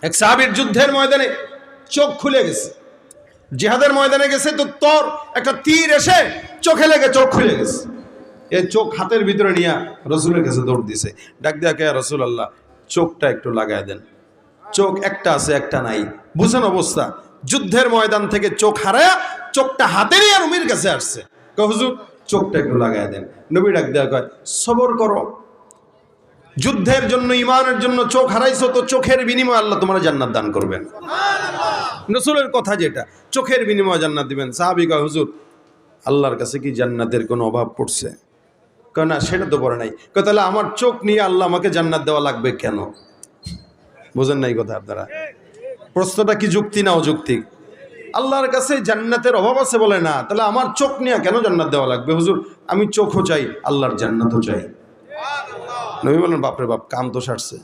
এক সাহাবীর যুদ্ধের ময়দানে চোখ খুলে গেছে, জিহাদের ময়দানে গেছে তো তোর একটা তীর এসে চোখে লেগে চোখ খুলে গেছে। এই চোখ হাতের ভিতরে নিয়ে রসুলের কাছে দৌড় দিছে, ডাক দিয়া কে রাসূলুল্লাহ, চোখটা একটু লাগায় দেন। চোখ একটা আছে একটা নাই, বুঝেন অবস্থা। যুদ্ধের ময়দান থেকে চোখ হারায়া চোখটা হাতে নিয়ে নবীর কাছে আসছে, কয় হুজুর চোখটা একটু লাগায় দেন। নবী ডাক দেয়া কয় সবর করো, যুদ্ধের জন্য ইমানের জন্য চোখ হারাইছো তো চোখের বিনিময়ে আল্লাহ তোমার জান্নাত দান করবেন। রাসূলের কথা যেটা, চোখের বিনিময়ে জান্নাত দিবেন। সাহাবী কয় হুজুর আল্লাহর কাছে কি জান্নাতের কোনো অভাব পড়ছে? কয় না সেটা তো পড়ে নাই। কয় তাহলে আমার চোখ নিয়ে আল্লাহ আমাকে জান্নাত দেওয়া লাগবে কেন? বুঝেন নাই কথা আপনারা? প্রশ্নটা কি যুক্তি না অযৌক্তিক? আল্লাহর কাছে জান্নাতের অভাব আছে বলে না, তাহলে আমার চোখ নিয়ে কেন জান্নাত দেওয়া লাগবে? হুজুর আমি চোখও চাই, আল্লাহর জান্নাতও চাই। নবী বলেন বাপরে বাপ, কাম তো সারছে।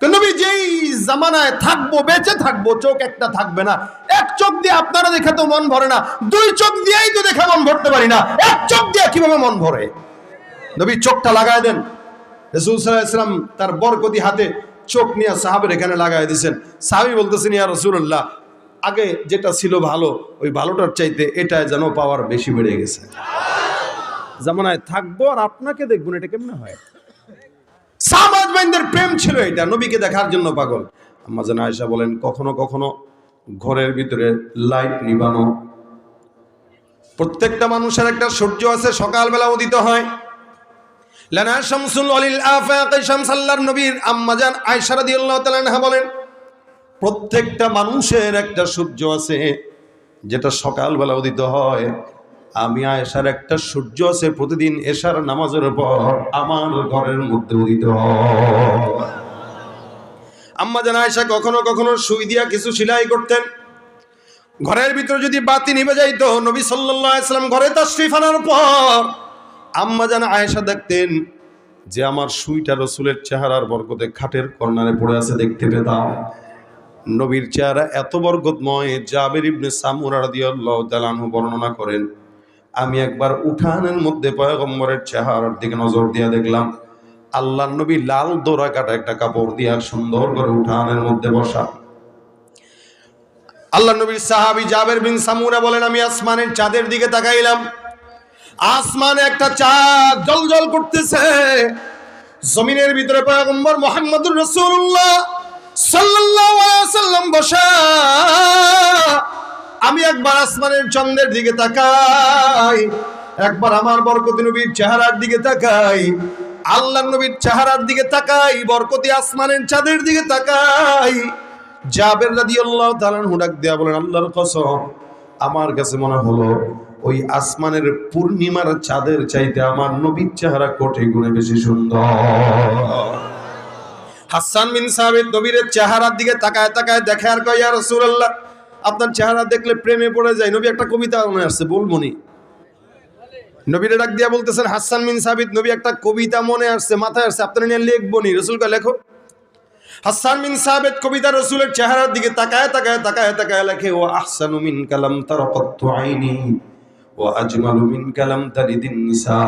নবী যেই জামানায় থাকবো, বেঁচে থাকবো, চোখ একটা থাকবে না। এক চোখ দিয়ে আপনারা দেখে তো মন ভরে না, দুই চোখ দিয়েই তো দেখে মন ভরতে পারি না, এক চোখ দিয়ে কিভাবে মন ভরে? নবী চোখটা লাগায় দেন। রাসূল সাল্লাল্লাহু আলাইহি ওয়াসাল্লাম তার বরকতি হাতে চোখ নিয়ে সাহাবের এখানে লাগায় দিয়েছেন। সাহাবী বলতেছেন ইয়া রাসূলুল্লাহ, আগে যেটা ছিল ভালো, ওই ভালোটার চাইতে এটা যেন পাওয়ার বেশি বেড়ে গেছে। জামানায় থাকবো আর আপনাকে দেখবো না, এটা কেমনে হয়? সাহাবাদের প্রেম ছিল এটা, নবীকে দেখার জন্য পাগল। আম্মা জান আয়েশা বলেন কখনো কখনো ঘরের ভিতরে লাইট নিবানো। প্রত্যেকটা মানুষের একটা সূর্য আছে, সকালবেলা উদিত হয়। লানা শামসুল ওয়ালিল আফাক, শামসাল্লাহর নবীর আম্মা জান আয়েশা রাদিয়াল্লাহু তাআলা আনহা বলেন প্রত্যেকটা মানুষের একটা সূর্য আছে যেটা সকালবেলা উদিত হয়। আমি আয়েশার একটা সূর্য আছে প্রতিদিন এশার নামাজের পর আমার ঘরের মধ্যে উদিত হয়। আম্মা জান আয়েশা কখনো কখনো সুই দিয়া কিছু সেলাই করতেন। ঘরের ভিতরে যদি বাতি নিভে যাইতো, নবী সাল্লাল্লাহু আলাইহি ওয়াসাল্লাম ঘরে তাশরীফ আনার পর আম্মা জান আয়েশা দেখতেন যে আমার সুইটা রাসূলের চেহারার বরকতে খাটের কর্নারে পড়ে আছে, দেখতে পেতাম। নবীর চেহারা এত বরকতময়, জাবের ইবনে সামুরা রাদিয়াল্লাহু তাআলা আনহু বর্ণনা করেন, আমি একবার উঠানের মধ্যে পয়গম্বরের চেহারার দিকে নজর দিয়ে দেখলাম আল্লাহর নবী লাল দোরা কাটা একটা কাপড় দিয়ে সুন্দর করে উঠানের মধ্যে বসা। আল্লাহর নবীর সাহাবী জাবের বিন সামুরা বলেন আমি আসমানের চাঁদের দিকে তাকাইলাম, আসমানে একটা চাঁদ জ্বলজ্বল করতেছে, জমিনের ভিতরে পয়গম্বর মুহাম্মদুর রাসূলুল্লাহ সাল্লাল্লাহু আলাইহি ওয়াসাল্লাম বসা। আমি একবার আসমানের চন্দ্রের দিকে তাকাই, একবার আমার বরকতি নবীর চেহারার দিকে তাকাই, আল্লাহর নবীর চেহারার দিকে তাকাই, বরকতি আসমানের চাঁদের দিকে তাকাই। জাবের রাদিয়াল্লাহু তাআলা আনহু ডাক দিয়া বলেন আল্লাহর কসম, আমার কাছে মনে হলো ওই আসমানের পূর্ণিমার চাঁদের চাইতে আমার নবীর চেহারা কোটি গুণে বেশি সুন্দর। হাসান বিন সাবিত নবীর চেহারার দিকে তাকায় তাকায় দেখে আর কয় ইয়া রাসূলুল্লাহ, আপনার চেহারা দেখলে প্রেমে পড়ে যায়। নবী একটা কবিতা মনে আসছে, বলবো নি? নবীরে ডাক দিয়া বলতেছেন হাসান বিন সাবিত, নবী একটা কবিতা মনে আসছে, মাথায় আসছে, আপনারা নিয়ে লিখবো নি? রাসূলকে লেখো। হাসান বিন সাবিত কবিতা রাসূলের চেহারার দিকে তাকায় তাকায় তাকায় তাকায় লেখে ওয়া আহসানু মিন কালাম তারাকাতু আইনি ওয়া আজমালু মিন কালাম তারিদিন নিসা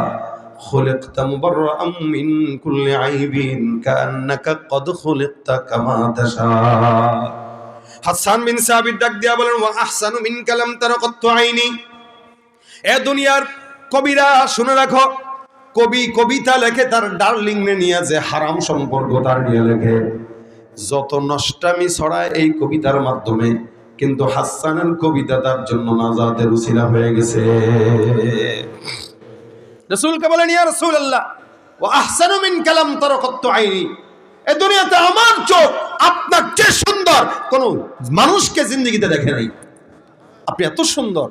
খুলিকতা মুবাররাআম মিন কুল্লি আইবিন কাআন্নাকা কদ খুলিকতা কামা তাশা। হাসান বিন সাবিত ডাক দিয়া বলেন ওয়া আহসানু মিন কালাম তারাকাতু আইনি, এ দুনিয়ার কবিরা শুনে রাখো, কবি কবিতা লেখে তার ডার্লিং নে নিয়ে, যে হারাম সম্পর্ক তার নিয়ে লেখে, যত নষ্টামি ছড়ায় এই কবিতার মাধ্যমে, কিন্তু হাসানের কবিতা তার জন্য নাজাতের উসিলা হয়ে গেছে। রাসূলকে বলেন ইয়া রাসূলুল্লাহ ওয়া আহসানু মিন কালাম তারাকাতু আইনি, এই দুনিয়াতে আমার চোখ আপনার চেয়ে সুন্দর কোন মানুষকে জিন্দেগিতে দেখে নাই। আপনি এত সুন্দর,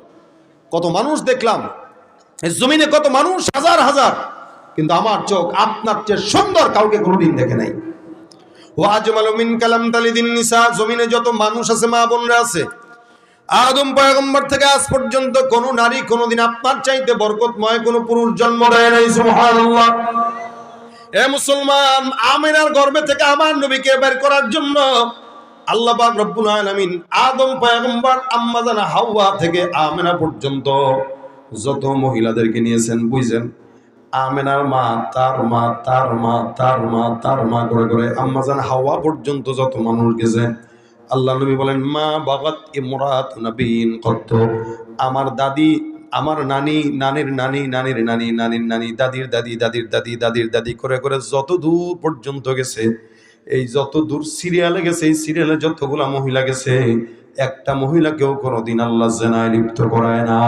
কত মানুষ দেখলাম এই জমিনে, কত মানুষ হাজার হাজার, কিন্তু আমার চোখ আপনার চেয়ে সুন্দর কাউকে কোনোদিন দেখে নাই। ওয়া আজমালু মিন কালাম তালিদিন নিসা, জমিনে যত মানুষ আছে, মা বোনরা আছে, আদম পয়গম্বর থেকে আজ পর্যন্ত কোন নারী কোনোদিন আপনার চাইতে বরকতময় কোন পুরুষ জন্ম দেয় নাই। সুবহানাল্লাহ। এ মুসলমান, আমিনার গর্ভে থেকে আমার নবীকে বের করার জন্য আল্লাহ পাক রব্বুল আলামিন আদম পয়গম্বর, আম্মা জান হাওয়া থেকে আমিনা পর্যন্ত যত মহিলাদেরকে নিয়েছেন, বুঝছেন আমেনার মা, তার মা, তার মা, তার মা, তার মা করে করে আম্মাজান হাওয়া পর্যন্ত যত মানুষ গেছে, আল্লাহ নবী বলেন মা বাগাত ইমরাত নবীন কত। আমার দাদি, আমার নানি, নানির নানি, নানির নানি, নানির নানি, দাদির দাদি, দাদির দাদি, দাদির দাদি করে করে যত দূর পর্যন্ত গেছে, এই যত দূর সিরিয়ালে গেছে, এই সিরিয়ালে যতগুলা মহিলা গেছে, একটা মহিলাকেও কোনোদিন আল্লাহ জিনায় লিপ্ত করায় না।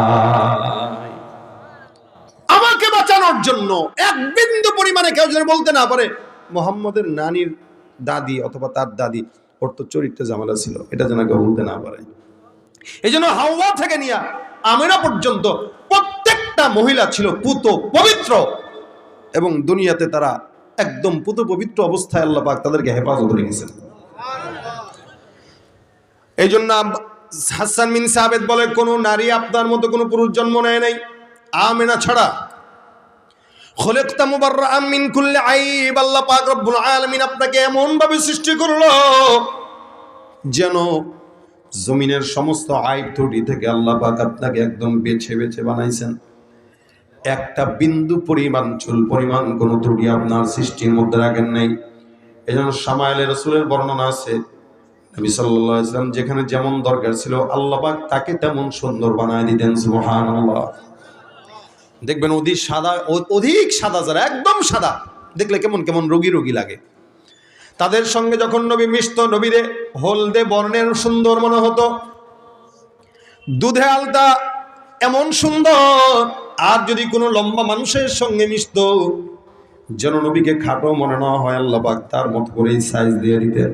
আমাকে বাঁচানোর জন্য এক বিন্দু পরিমাণে কেউ যেন বলতে না পারে মুহাম্মদের নানির দাদি অথবা তার দাদি ওর তো চরিত্রে ঝামেলা ছিল, এটা যেন কেউ বলতে না পারে। এই জন্য হাওয়া থেকে নিয়ে আমেনা পর্যন্ত প্রত্যেকটা মহিলা ছিল পুত পবিত্র, এবং দুনিয়াতে তারা একদম পুত পবিত্র অবস্থায় আল্লাহ পাক তাদেরকে হেফাজত রেখেছেন। এই জন্য হাসান বিন সাবিত বলে কোন নারী আপনার মতো কোন পুরুষ জন্ম নেয় নাই আমেনা ছাড়া। খলিকতা মুবাররাআম মিন কুল্লি আইব, আল্লাহ পাক রব্বুল আলামিন আপনাকে এমন ভাবে সৃষ্টি করলো যেন জমিনের সমস্ত আইব ত্রুটি থেকে আল্লাহ পাক আপনাকে একদম বেছে বেছে বানাইছেন। একটা বিন্দু পরিমাণ, চুল পরিমাণ কোন ত্রুটি আপনার সৃষ্টির মধ্যে রাখেন নাই। এজন্য শামাইলে রাসূলের বর্ণনা আছে, নবী সাল্লাল্লাহু আলাইহি ওয়াসাল্লাম যেখানে যেমন দরকার ছিল আল্লাহ পাক তাকে তেমন সুন্দর বানায় দিতেন। সুবহানাল্লাহ। দেখবেন অধিক সাদা যারা একদম সাদা দেখলে কেমন কেমন রোগী রোগী লাগে, তাদের সঙ্গে যখন নবী মিশত নবীরে হলদে বর্ণের সুন্দর মনে হতো, দুধে আলতা এমন সুন্দর। আর যদি কোনো লম্বা মানুষের সঙ্গে মিশত যেন নবীকে খাটো মনে না হয়, আল্লাহ পাক তার মত করেই সাইজ দিয়ে দিতেন।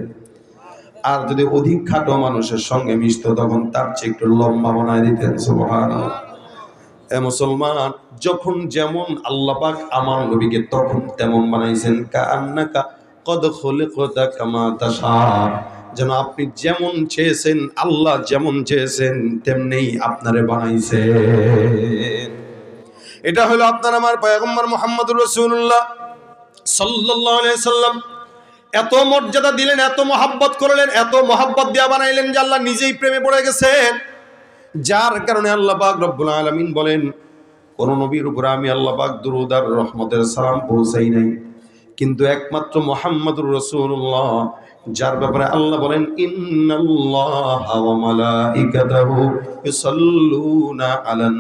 আর যদি অধিক খাটো মানুষের সঙ্গে মিশত তখন তার চেয়ে একটু লম্বা বানায় দিতেন। সুবহানাল্লাহ। এ মুসলমান, যখন যেমন আল্লাহ পাক আমার নবীকে তখন তেমন বানাইছেন। কাআন্নাকা কদ খুলিকতা কামা তাশা, যেন আপনি যেমন চেয়েছেন, আল্লাহ যেমন চেয়েছেন তেমনিই আপনারে বানাইছেন। এটা হলো আপনার আমার পয়গম্বর মুহাম্মদুর রাসূলুল্লাহ সাল্লাল্লাহু আলাইহি সাল্লাম। এত মর্যাদা দিলেন, এত মহাব্বত করলেন, এত মহাব্বত দিয়া বানাইলেন যে আল্লাহ নিজেই প্রেমে পড়ে গেছেন। যার কারণে আল্লাহ পাক রব্বুল আলামিন বলেন কোন নবীর উপরে আমি আল্লাহ পাক দুরূদ আর রহমতের সালাম পৌঁছাই নাই, কিন্তু একমাত্র মুহাম্মদুর রাসূলুল্লাহ যার ব্যাপারে আল্লাহ বলেন ইন্নাল্লাহা ওয়া মালাইকাতাহু ইউসাল্লুনা আলান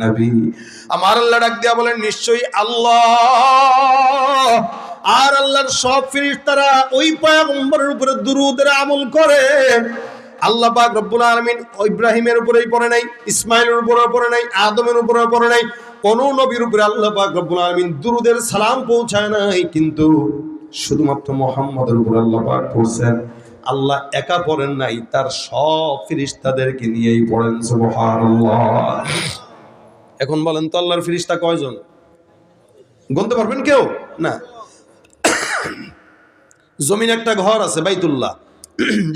নবী। আমার আল্লাহ ডাক দিয়া বলেন নিশ্চয়ই আল্লাহ আর আল্লাহর সব ফেরেশতারা ওই পয়গম্বরের উপরে দুরূদের আমল করে। আল্লাহ পাক রব্বুল আলামিন ইব্রাহিমের উপরেই পড়ে নাই, ইসমাইলের উপরে পড়ে নাই, আদমের উপরে পড়ে নাই, কোন নবীর উপরে আল্লাহ পাক রব্বুল আলামিন দুরূদের সালাম পৌঁছায় নাই, কিন্তু শুধুমাত্র মুহাম্মদের উপর আল্লাহ পাক পড়ছেন। আল্লাহ একা পড়েন নাই, তার সব ফেরেশতাদেরকে নিয়েই পড়েন। সুবহানাল্লাহ। এখন বলেন তো আল্লাহর ফেরেশতা কয়জন? গুনতে পারবেন কেউ? না। জমিন একটা ঘর আছে বাইতুল্লাহ,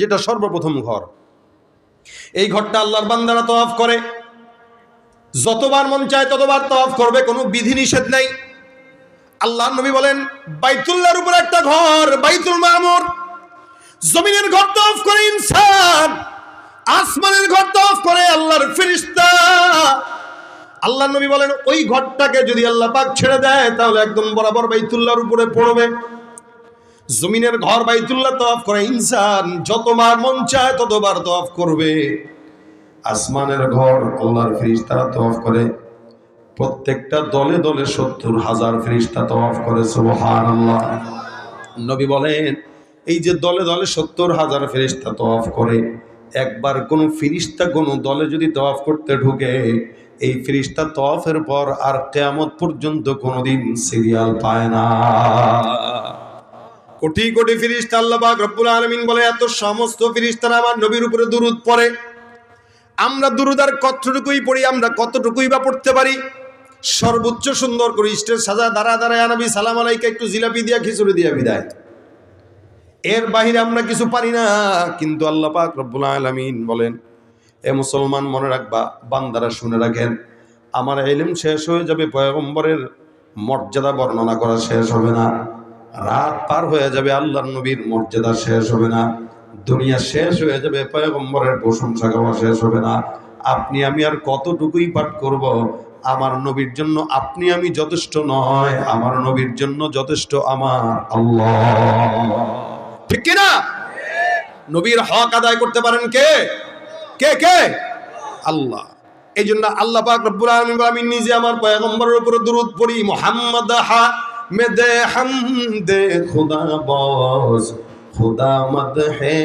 যেটা সর্বপ্রথম ঘর। এই ঘরটা আল্লাহর বান্দারা তওয়াফ করে, যতবার মন চায় ততবার তওয়াফ করবে, কোনো বিধি নিষেধ নাই। আল্লাহর নবী বলেন বাইতুল্লাহর উপর একটা ঘর বাইতুল মামুর, জমিনের ঘর তওয়াফ করে ইনসান, আসমানের ঘর তওয়াফ করে আল্লাহর ফেরেশতা। আল্লাহর নবী বলেন ওই ঘরটাকে যদি আল্লাহ পাক ছেড়ে দেয় তাহলে একদম বরাবর বাইতুল্লাহর উপরে পড়বে। জমিনের ঘর বাইতুল্লাহ তওয়াফ করে ইনসান, যতবার মন চায় ততবার তওয়াফ করবে। আসমানের ঘর আল্লাহর ফেরেশতারা তওয়াফ করে, প্রত্যেকটা দলে দলে ৭০,০০০ ফেরেশতা তওয়াফ করে। সুবহানাল্লাহ। নবী বলেন এই যে দলে দলে ৭০,০০০ ফেরেশতা তওয়াফ করে, একবার কোন ফেরেশতা কোন দলে যদি তওয়াফ করতে ঢুকে, এই ফেরেশতা তওয়াফের পর আর কিয়ামত পর্যন্ত কোনোদিন সিরিয়াল পায় না। কোটি কোটি ফেরেশতা আল্লাহ পাক রব্বুল আলামিন বলে এত সমস্ত ফেরেশতারা আমার নবীর উপরে দুরূদ পড়ে। আমরা দুরূদ আর কতটুকুই পড়ি, আমরা কতটুকুই বা পড়তে পারি? সর্বোচ্চ সুন্দর করে স্টেজ সাজা দাঁড়া দাঁড়ায় নবী সালাম আলাইকা একটু জিলাপি দিয়া খিচুড়ি দিয়া বিদায়, এর বাহিরে আমরা কিছু পারি না। কিন্তু আল্লাহ পাক রব্বুল আলামিন বলেন এ মুসলমান মনে রাখবা, বান্দারা শুনে রাখেন, আমার ইলম শেষ হয়ে যাবে, পয়গম্বরের মর্যাদা বর্ণনা করা শেষ হবে না, রাত পার হয়ে যাবে, আল্লাহর নবীর মর্যাদা শেষ হবে না, দুনিয়া শেষ হয়ে যাবে, পয়গম্বরের প্রশংসা গাওয়া শেষ হবে না। আপনি আমি আর কতটুকুই পাঠ করব, আমার নবীর জন্য আপনি আমি যথেষ্ট নয়, আমার নবীর জন্য যথেষ্ট আমার আল্লাহ। ঠিক কিনা? নবীর হক আদায় করতে পারেন কে কে কে? আল্লাহ। এই জন্য আল্লাহ পাক রব্বুল আলামিন বলেন, আমি নিজে আমার পয়গম্বরের উপর দরুদ পড়ি। মুহাম্মদ হামিদে হামদে খুদা বস, খুদা মদহে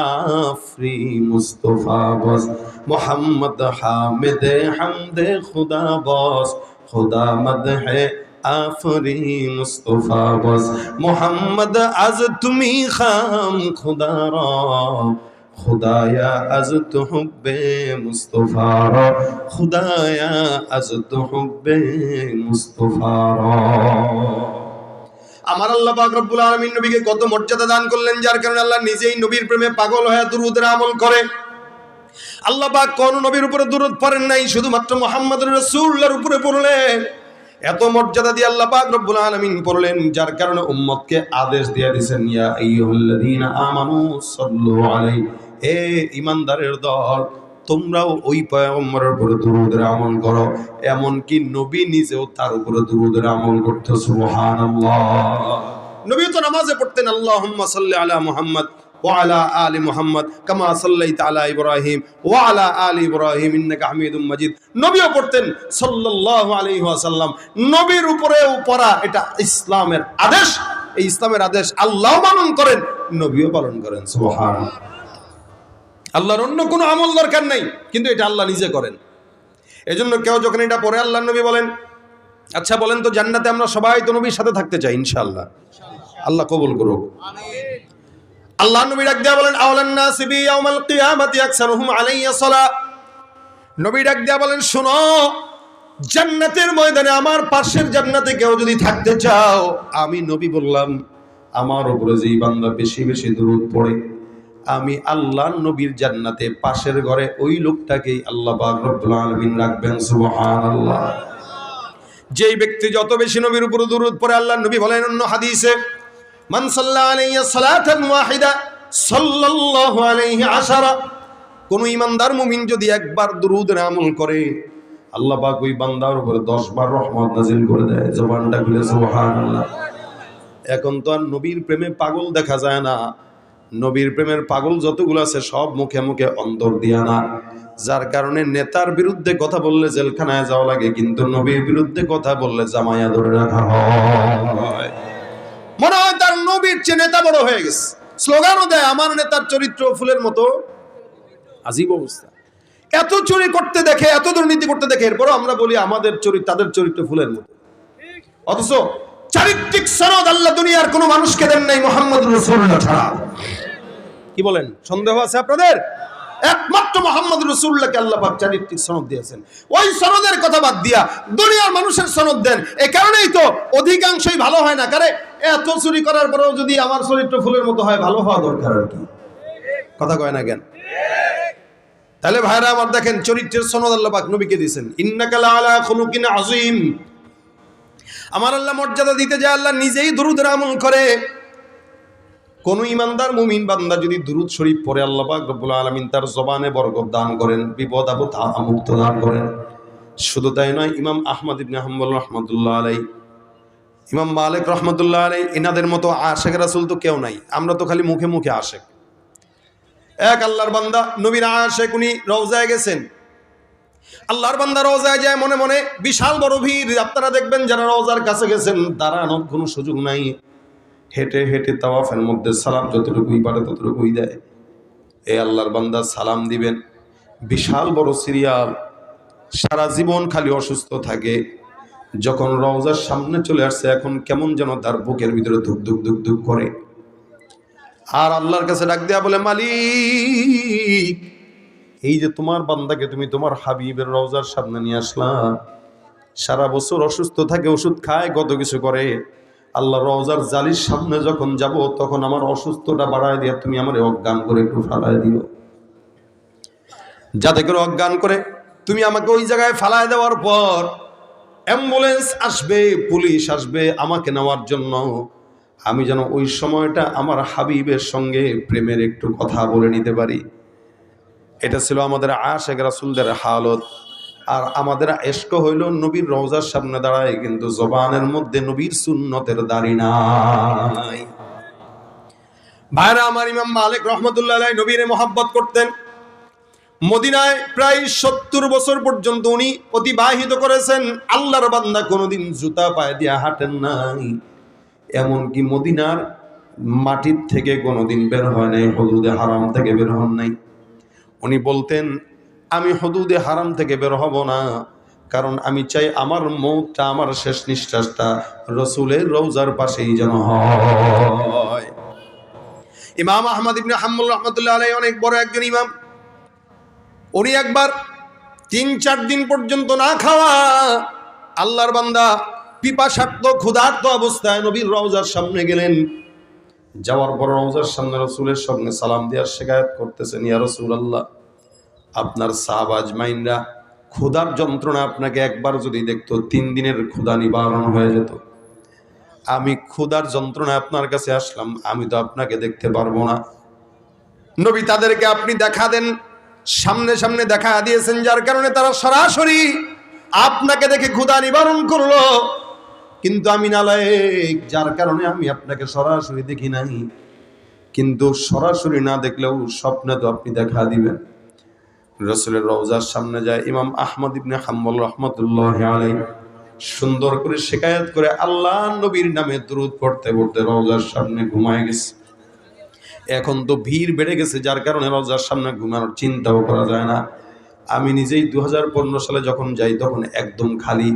আফরি মুস্তফা বস। মুহাম্মদ হামিদে হামদে খুদা বস, খুদা মদহে আফরি মুস্তফা বস। মুহাম্মদ আজ তুমি খাম খুদা রা, খুদায়া আজ তো হুব্বে মুস্তফা রা, খুদায়া আজ তো হুব্বে মুস্তফা রা। আমার আল্লাহ পাক রব্বুল আলামিন নবীকে কত মর্যাদা দান করলেন, যার কারণে আল্লাহ নিজেই নবীর প্রেমে পাগল হয়ে দুরূদের আমল করে। আল্লাহ পাক কোন নবীর উপরে দুরূদ পড়েন নাই, শুধুমাত্র মুহাম্মদুর রাসূলুল্লাহর উপরে পড়লেন। এত মর্যাদা দিয়ে আল্লাহ পাক রব্বুল আলামিন পড়লেন, যার কারণে উম্মতকে আদেশ দিয়ে দিয়েছেন, ইয়া আইয়ুহাল্লাযীনা আমানু সাল্লু আলাইহি, এ ঈমানদারের দল, তোমরাও ওই পয়গম্বরের উপরে দুরূদের আমল করো। এমনকি নবী নিজেও তার উপরে দুরূদের আমল করতে। সুবহানাল্লাহ। নবী তো নামাজে পড়তেন, আল্লাহুম্মা সাল্লি আলা মুহাম্মদ ওয়া আলা আলি মুহাম্মদ কামা সাল্লাইতা আলা ইব্রাহিম ওয়া আলা আলি ইব্রাহিম ইন্নাকা হামিদুম মাজিদ। নবীও পড়তেন সাল্লাল্লাহু আলাইহি ওয়াসাল্লাম। নবীর উপরেও পড়া এটা ইসলামের আদেশ। এই ইসলামের আদেশ আল্লাহ পালন করেন, নবীও পালন করেন। সুবহানাল্লাহ। আল্লাহর অন্য কোনো আমল দরকার নাই, কিন্তু এটা আল্লাহ নিজে করেন। এজন্য কেউ যখন এটা পড়ে, আল্লাহর নবী বলেন, আচ্ছা বলেন তো, জান্নাতে আমরা সবাই তো নবীর সাথে থাকতে চাই ইনশাআল্লাহ? আল্লাহ কবুল করুক। আমিন। আল্লাহর নবী ডাক দিয়া বলেন, আওলান নাসি বি ইয়াউমাল কিয়ামাতি আকসারুহুম আলাইয়া সালাহ। নবী ডাক দিয়া বলেন, শুনো, জান্নাতের ময়দানে আমার পাশের জান্নাতে কেউ যদি থাকতে চাও, আমি নবী বললাম, আমার উপরে যেই বান্দা বেশি বেশি দুরূদ পড়ে, আমি আল্লাহর নবীর জান্নাতে পাশের ঘরে ওই লোকটাকেই আল্লাহ পাক রব্বুল আলামিন রাখবেন। সুবহানাল্লাহ। যেই ব্যক্তি যত বেশি নবীর উপর দুরূদ পড়ে, আল্লাহর নবী বলেন অন্য হাদিসে, মান সাল্লা আলাইহি সালাতান ওয়াহিদা সাল্লাল্লাহু আলাইহি আশারা। কোন ঈমানদার মুমিন যদি একবার দুরূদের আমল করে, আল্লাহ পাক ওই বান্দার উপরে 10 বার রহমত নাযিল করে দেয়। জবানটা খুলে সুবহানাল্লাহ। এখন তো আর নবীর প্রেমে পাগল দেখা যায় না। নবীর প্রেমের পাগল যতগুলো আছে সব মুখে মুখে অন্তর দিয়া না, যার কারণে নেতার বিরুদ্ধে কথা বললে জেলখানায় যাওয়া লাগে, কিন্তু নবীর বিরুদ্ধে কথা বললে জামায়া ধরে রাখা হয়। মনে হয় তার নবীর চেয়ে নেতা বড় হয়ে গেছে। স্লোগানও দেয়, আমার নেতার চরিত্র ফুলের মতো। আজীব অবস্থা। এত চুরি করতে দেখে, এত দুর্নীতি করতে দেখে, এরপরও আমরা বলি আমাদের চরিত্র, তাদের চরিত্র ফুলের মতো। অথচ চারিত্রিক সনদ আল্লাহ দুনিয়ার কোন মানুষকে দেন নাই মুহাম্মদুর রাসূলুল্লাহ ছাড়া। কি বলেন, সন্দেহ আছে আপনাদের? একমাত্র মুহাম্মদুর রাসূলুল্লাহকে আল্লাহ পাক চারিত্রিক সনদ দিয়েছেন। ওই সনদের কথা বাদ দিয়া দুনিয়ার মানুষের সনদ দেন। এই কারণেই তো অধিকাংশই ভালো হয় না। কারণ এত চুরি করার পরেও যদি আমার চরিত্র ফুলের মতো হয়, ভালো হওয়া দরকার আর কি। কথা কয় না কেন? তাহলে ভাইরা আমার দেখেন, চরিত্রের সনদ আল্লাহ পাক নবীকে দিয়েছেন। ইন্নাকা লাআলা খুলুকিন আযীম। আমার আল্লাহ মর্যাদা দিতে যায়, আল্লাহ নিজেই দুরূদের আমল করে। কোন ঈমানদার মুমিন বান্দা যদি দুরূদ শরীফ পড়ে, আল্লাহ পাক রব্বুল আলামিন তার জবানে বরকত দান করেন, বিপদ আপদ মুক্ত দান করেন। শুধু তাই নয়, ইমাম আহমদ ইবনে হাম্বল রাহমাতুল্লাহ আলাইহি, ইমাম মালিক রাহমাতুল্লাহ আলাইহি, এনাদের মতো আশিক রাসূল তো কেউ নাই। আমরা তো খালি মুখে মুখে আশিক। এক আল্লাহর বান্দা নবীর আশিক, উনি রওজায় গেছেন। আল্লাহর বান্দা রওজায় যায়, মনে মনে বিশাল বড় ভিড়। আপনারা দেখবেন যারা রওজার কাছে গেছেন, দাঁড়ানোর কোনো সুযোগ নাই। হেঁটে হেঁটে তাওয়াফের মধ্যে সালাম যতটুকুই পারে ততটুকুই দেয়। এই আল্লাহর বান্দা সালাম দিবেন, বিশাল বড় সিরিয়াল, সারা জীবন খালি অসুস্থ থাকে। যখন রওজার সামনে চলে আসছে, এখন কেমন যেন তার বুকের ভিতরে ধুক ধুক ধুক ধুক করে। আর আল্লাহর কাছে ডাক দেয়া বলে, মালিক, এই যে তোমার বান্দাকে তুমি তোমার হাবিবের রওজার সামনে নিয়ে আসলা, সারা বছর অসুস্থ থাকে, ওষুধ খায়, কত কিছু করে। আল্লাহ রওজার জালির সামনে যখন যাব, তখন আমার অসুস্থতা বাড়ায় দিয়া তুমি আমার অজ্ঞান করে একটু ফালায় দিও, যাতে করে অজ্ঞান করে তুমি আমাকে ওই জায়গায় ফালায় দেওয়ার পর অ্যাম্বুলেন্স আসবে, পুলিশ আসবে আমাকে নেওয়ার জন্য, আমি যেন ওই সময়টা আমার হাবিবের সঙ্গে প্রেমের একটু কথা বলে নিতে পারি। এটা ছিল আমাদের আশিক রাসূলদের হালত। আর আমাদের এশক হইল নবীর রওজার সামনে দাঁড়ায়, কিন্তু জবানের মধ্যে নবীর সুন্নতের দাড়ি নাই। ভাইরা আমার, ইমাম মালিক রহমতুল্লাহ আলাইহি নবীরে মহব্বত করতেন। মদিনায় প্রায় 70 বছর পর্যন্ত উনি অতিবাহিত করেছেন। আল্লাহর বান্দা কোনোদিন জুতা পায়ে দিয়ে হাঁটেন নাই, এমনকি মদিনার মাটির থেকে কোনোদিন বের হয় নাই, হুদুদে হারাম থেকে বের হন নাই। উনি বলতেন, আমি হুদুদে হারাম থেকে বের হব না, কারণ আমি চাই আমার মৌতটা, আমার শেষ নিঃশ্বাসটা রসুলের রওজার পাশেই যেন হয়। ইমাম আহমদ ইবনে হাম্বল রহমতুল্লাহ আলাইহি অনেক বড় একজন ইমাম। উনি একবার 3-4 দিন পর্যন্ত না খাওয়া, আল্লাহর বান্দা পিপাসার্ত ক্ষুধার্ত অবস্থায় নবীর রওজার সামনে গেলেন। যাওয়ার পর রওজার সামনে রসুলের সামনে সালাম দেওয়ার শিকায়ত করতেছেন, ইয়া রাসূলুল্লাহ, আপনার সাহাবা আজমাইনরা ক্ষুধার যন্ত্রণা আপনাকে একবার যদি দেখতো 3 দিনের ক্ষুধা নিবারণ হয়ে যেত। আমি ক্ষুধার যন্ত্রণায় আপনার কাছে আসলাম, আমি তো আপনাকে দেখতে পারবো না। নবী তাদেরকে আপনি দেখা দেন, সামনে সামনে দেখা দিয়েছেন, যার কারণে তারা সরাসরি আপনাকে দেখে ক্ষুধা নিবারণ করলো। কিন্তু আমি নালায়েক, যার কারণে আমি আপনাকে সরাসরি দেখি নাই। কিন্তু সরাসরি না দেখলেও স্বপ্নে তো আপনি দেখা দিবেন। রাসূলের রওজার সামনে যায় ইমাম আহমদ ইবনে হাম্বল রাহমাতুল্লাহি আলাইহি সুন্দর করে শিকায়াত করে আল্লাহ নবীর নামে দুরূদ পড়তে পড়তে রওজার সামনে ঘুমায় গেছে। এখন তো ভিড় বেড়ে গেছে, যার কারণে রওজার সামনে ঘুমানোর চিন্তাও করা যায় না। আমি নিজেই 2015 সালে যখন যাই তখন একদম খালি।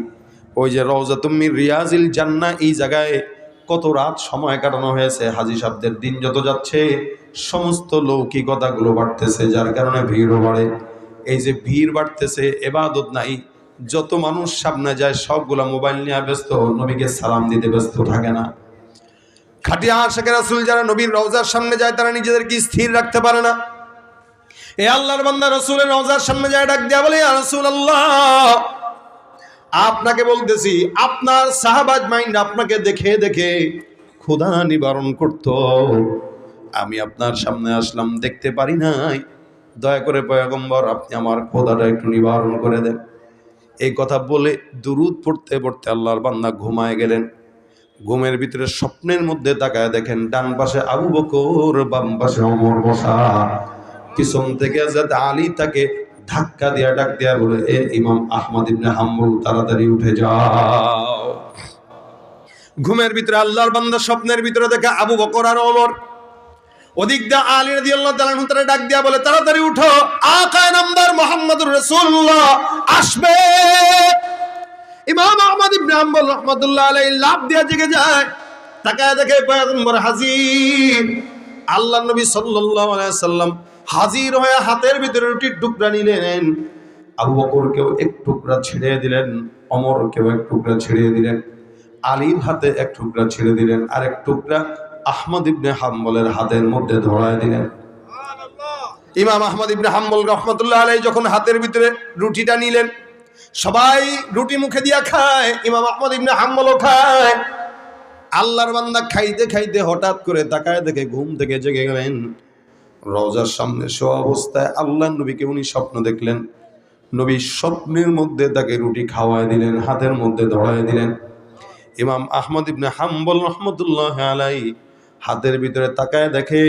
ওই যে রওজাতুম মিন রিয়াজিল জান্নাহ, এই জায়গায় কত রাত সময় কাটানো হয়েছে। হাজী সাহেবদের দিন যত যাচ্ছে সমস্ত লৌকিকতাগুলো বাড়তেছে, যার কারণে ভিড়ও বাড়ে। এই যে ভিড় বাড়তেছে, ইবাদত নাই, যত মানুষ সামনে যায় সবগুলা মোবাইল নিয়ে ব্যস্ত, নবীকে সালাম দিতে ব্যস্ত থাকে না। খাটিয়া আশিকে রাসূল যারা নবীর রওজার সামনে যায় তারা নিজেদেরকে স্থির রাখতে পারে না। এ আল্লাহর বান্দা রাসূলের রওজার সামনে যায় ডাক দিয়া বলে, ইয়া রাসূলুল্লাহ, আপনাকে বলতেছি, আপনার সাহাবা আজমাইন আপনাকে দেখে দেখে ক্ষুধা নিবারণ করত, আমি আপনার সামনে আসলাম, দেখতে পারি নাই, দয়া করে পয়গম্বর আপনি আমার ক্ষুধাটা একটু নিবারণ করে দেন। এই কথা বলে দুরূদ পড়তে পড়তে আল্লাহর বান্দা ঘুমায় গেলেন। ঘুমের ভিতরে স্বপ্নের মধ্যে তাকায় দেখেন ডান পাশে আবু বকর, বাম পাশে ওমর বসা। পিছন থেকে হযরত আলী তাকে ধাক্কা দিয়া ডাক দিয়া বলে, এ ইমাম আহমদ ইবনে হাম্বল, তাড়াতাড়ি উঠে যাও। ঘুমের ভিতরে আল্লাহর বান্দা স্বপ্নের ভিতরে দেখে আবু বকর আর ওমর, ওদিক দিয়ে আলী রাদিয়াল্লাহু তাআলা আনহু তারা ডাক দিয়া বলে, তাড়াতাড়ি উঠো, আকা নামদার মুহাম্মদুর রাসূলুল্লাহ আসবে। ইমাম আহমদ ইবনে হাম্বল রাহমাতুল্লাহ আলাইহি লাফ দিয়ে জেগে যায়, তাকায় দেখে পয়গম্বর হাজির। আল্লাহর নবী সাল্লাল্লাহু আলাইহি সাল্লাম হাজির হয়ে হাতের ভিতরে রুটির টুকরা নিলেন। আবু বকরকেও এক টুকরা ছিঁড়ে দিলেন, ওমরকেও এক টুকরা ছিঁড়ে দিলেন, আলীর হাতে এক টুকরা ছিঁড়ে দিলেন, আর এক টুকরা আহমদ ইবনে হাম্বলের হাতের মধ্যে ধরায় দিলেন। ইমাম আহমদ ইবনে হাম্বল রাহমাতুল্লাহ আলাইহি যখন হাতের ভিতরে রুটিটা নিলেন, সবাই রুটি মুখে দিয়া খায়, ইমাম আহমদ ইবনে হাম্বলও খায়। আল্লাহর বান্দা খাইতে খাইতে হঠাৎ করে তাকায় দেখে ঘুম থেকে জেগে গেলেন। রওজার সামনে শোয়া অবস্থায় আল্লাহর নবীকে উনি স্বপ্ন দেখলেন। নবী স্বপ্নের মধ্যে তাকে রুটি খাওয়ায় দিলেন, হাতের মধ্যে ধরায় দিলেন। ইমাম আহমদ ইবনে হাম্বল রাহমাতুল্লাহ আলাইহি হাতের ভিতরে তাকায় দেখে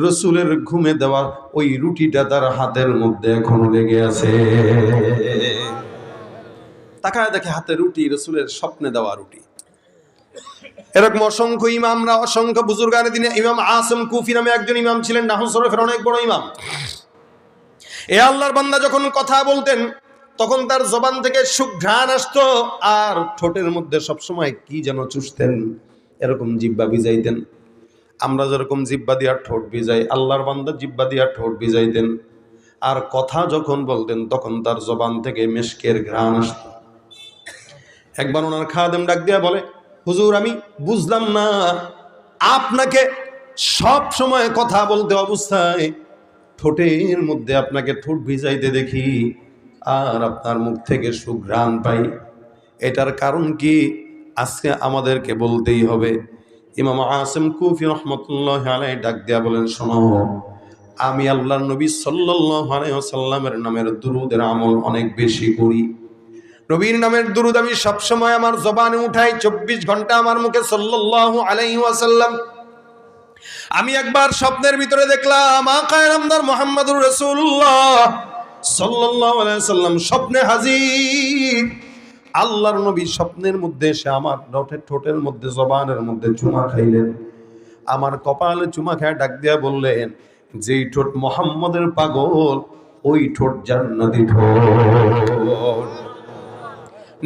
রসুলের ঘুমে দেওয়া ওই রুটিটা তার হাতের মধ্যে এখনো লেগে আছে। তাকায় দেখে হাতে রুটি, রসুলের স্বপ্নে দেওয়া রুটি। এরকম অসংখ্য ইমামরা, অসংখ্য বুজুর্গানের দিনে ইমাম আসম কুফি নামে একজন ইমাম ছিলেন, নাহু শরীফের অনেক বড় ইমাম। এ আল্লাহর বান্দা যখন কথা বলতেন তখন তার জবান থেকে সুঘ্রাণ আসতো, আর ঠোঁটের মধ্যে সবসময় কি যেন চুষতেন, এরকম জিহ্বা ভিজাইতেন। আমরা যেরকম জিহ্বা দিয়া ঠোঁট ভিজাই, আল্লাহর বান্দা জিহ্বা দিয়া ঠোঁট ভিজাইতেন। আর কথা যখন বলতেন তখন তার জবান থেকে মিশকের ঘ্রাণ আসত। একবার ওনার খাদেম ডাক দিয়া বলে, হুজুর আমি বুঝলাম না, আপনাকে সব সময় কথা বলতে অবস্থায় ঠোঁটের মধ্যে আপনাকে ঠোঁট ভিজাইতে দেখি আর আপনার মুখ থেকে সুঘ্রাণ পাই, এটার কারণ কি আজকে আমাদেরকে বলতেই হবে। ইমাম আসিম কুফি রাহমাতুল্লাহ আলাইহি ডাক দিয়া বলেন, শোনো, আমি আল্লাহর নবী সাল্লাল্লাহু আলাইহি ওয়াসাল্লামের নামের দুরূদের আমল অনেক বেশি করি। নবীর নামের দুরূদ আমি সবসময় আমার জবানে উঠাই, 24 ঘন্টা আমার মুখে সাল্লাল্লাহু আলাইহি ওয়াসাল্লাম। আমি একবার স্বপ্নের ভিতরে দেখলাম আকায়ে নামদার মুহাম্মদুর রাসূলুল্লাহ সাল্লাল্লাহু আলাইহি ওয়াসাল্লাম স্বপ্নে হাজির। আল্লাহর নবী স্বপ্নের মধ্যে এসে আমার ঠোঁটের মধ্যে, জবানের মধ্যে চুমা খাইলেন। আমার কপালে চুমা খেয়ে ডাক দিয়া বললেন, যেই ঠোঁট মুহাম্মদের পাগল, ওই ঠোঁট জান্নাতি ঠোঁট।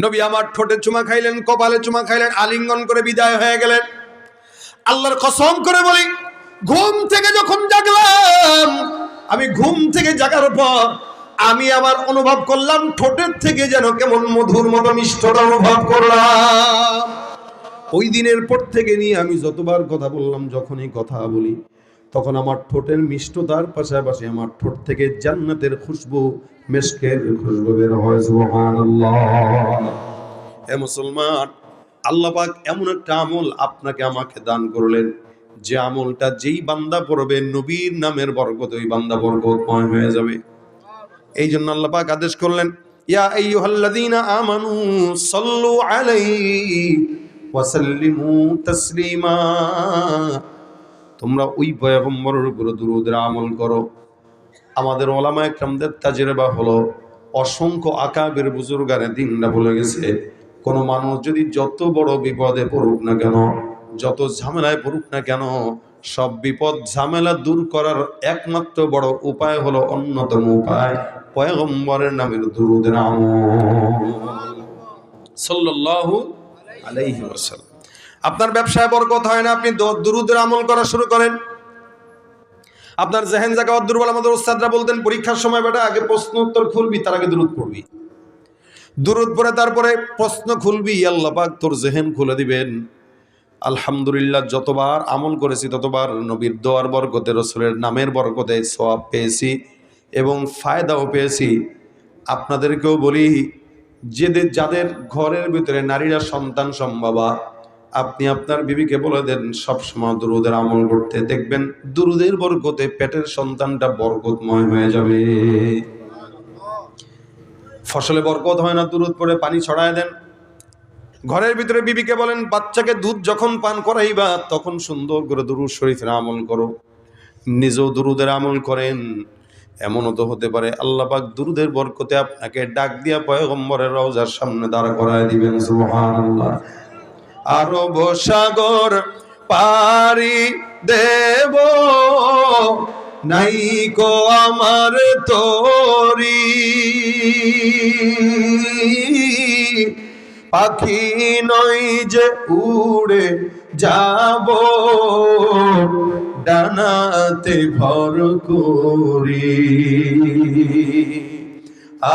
নবী আমার ঠোঁটে চুমা খাইলেন, কপালে চুমা খাইলেন, আলিঙ্গন করে বিদায় হয়ে গেলেন। আল্লাহর কসম করে বলি, ঘুম থেকে যখন জাগলাম, আমি ঘুম থেকে জাগার পর আমি আবার অনুভব করলাম ঠোঁটের থেকে যেন কেমন মধুর মতো মিষ্টতা অনুভব করলাম। ওই দিনের পর থেকে নিয়ে আমি যতবার কথা বললাম, যখনই কথা বলি, তখন আমার ঠোঁটের মিষ্টতার পাশাপাশি আমার ঠোঁট থেকে জান্নাতের খুশবু, মিশকের খুশবু বের হয়। সুবহানাল্লাহ। হে মুসলমান, আল্লাহ পাক এমন একটা আমল আপনাকে আমাকে দান করলেন, যে আমলটা যেই বান্দা পড়বে নবীর নামের বরকত ওই বান্দা বরকতময় হয়ে যাবে। এই জন্য আল্লাহ পাক আদেশ করলেন, ইয়া আইয়ুহাল্লাযীনা আমানু সাল্লু আলাইহি ওয়া সাল্লিমু তাসলিমা। তোমরা ওই পয়গম্বরের উপর দুরূদের আমল করো। আমাদের ওলামায়ে কেরামদের তাজরিবা হলো, অসংখ্য আকাবের বুজুর্গানে দিনটা বলে গেছে, কোন মানুষ যদি যত বড় বিপদে পড়ুক না কেন, যত ঝামেলায় পড়ুক না কেন, সব বিপদ ঝামেলা দূর করার একমাত্র বড় উপায় হলো, অন্যতম উপায় পয়গম্বরের নামের দুরূদের আমল সাল্লাল্লাহু আলাইহি ওয়াসাল্লাম। আপনার ব্যবসায় বরকত হয় না, আপনি দুরূদের আমল করা শুরু করেন। আপনার জেহেন জাকাত দুর্বল, আমাদের উস্তাদরা বলতেন পরীক্ষার সময় বেটা আগে প্রশ্ন উত্তর খুলবি, তার আগে দুরূদ পড়বি। দুরূদ পড়ে তারপরে প্রশ্ন খুলবি, আল্লাহ পাক তোর জেহেন খুলে দিবেন। আলহামদুলিল্লাহ, যতবার আমল করেছি ততবার নবীর দোয়ার বরকতে, রাসূলের নামের বরকতে সওয়াব পেয়েছি এবং ফায়দাও পেয়েছি। আপনাদেরকেও বলি, যাদের ঘরের ভিতরে নারীরা সন্তান সম্ভবা, আপনি আপনার বিবিকে বলে দেন সবসময় দুরূদের আমল করতে, দেখবেন দুরূদের বরকতে পেটের সন্তানটা বরকতময় হয়ে যাবে। ফসলে বরকত হয় না, দুরূদ পড়ে পানি ছড়ায় দেন। ঘরের ভিতরে বিবিকে বলেন, বাচ্চাকে দুধ যখন পান করাইবা তখন সুন্দর করে দুরূদ শরীফের আমল করো, নিজেও দুরূদের আমল করেন। এমনও তো হতে পারে আল্লাহ পাক দুরূদের বরকতে আপনাকে ডাক দিয়া পয়গম্বরের রওজার সামনে দাঁড় করায় দিবেন। সুবহানাল্লাহ। আরব সাগর পারি দেব, নাইকো আমার তরি, পাখি নই যে উড়ে যাব, ডানাতে ভর করি।